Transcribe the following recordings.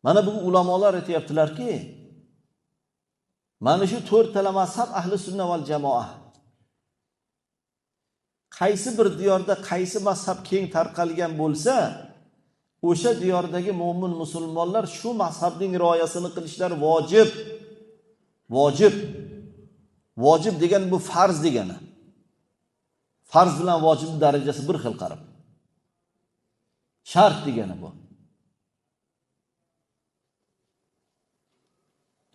Mana bu ulamolar aytayaptilarki, mana shu 4 tala mazhab ahli sunna val jamoa. Qaysi bir diyorda qaysi mazhab keng tarqalgan bo'lsa, o'sha diyordagi mu'min musulmonlar shu mazhabning rioyasini qilishlari vojib. Vojib. Vojib degan bu farz degani. Farz bilan vojibning darajasi bir xil qarab. Shart degani bu.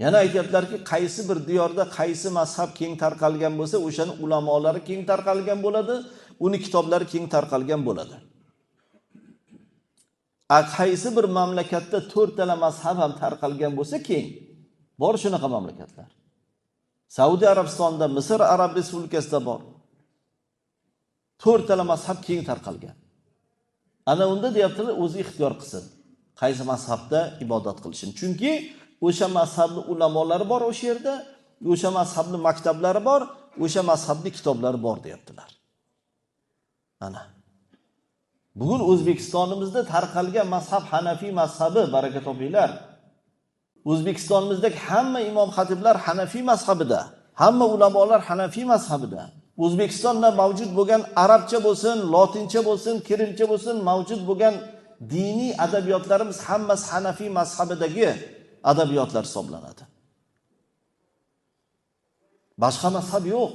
Yana aytayaplarki, qaysi bir diyorda qaysi mazhab keng tarqalgan bo'lsa, o'shaning ulamolari keng tarqalgan bo'ladi, uni kitoblari keng tarqalgan bo'ladi. Qaysi bir mamlakatda 4 tala mazhab ham tarqalgan bo'lsa keng. Bor shunaqa mamlakatlar. Saudiya Arabistonda, Misr Arab Respublikasida bor. 4 tala mazhab keng tarqalgan. Ana unda deyaptilar, o'zi ixtiyor qilsin. Qaysi mazhabda ibodat qilishini. Chunki o'sha mazhabning ulamolari bor o'sha yerda, o'sha mazhabning maktablari bor, o'sha mazhabning kitoblari bor deyaptilar. Ana. Bugun O'zbekistonimizda tarqalgan mazhab Hanafiy mazhabi, baraka topinglar. O'zbekistonimizdagi hamma imom xatiblar Hanafiy mazhabida, hamma ulamolar Hanafiy mazhabida. O'zbekistonda mavjud bo'lgan arabcha bo'lsin, lotincha bo'lsin, kirilcha bo'lsin, mavjud bo'lgan diniy adabiyotlarimiz hammasi Hanafiy mazhabidagi adabiyotlar hisoblanadi. Boshqa mazhab yo'q.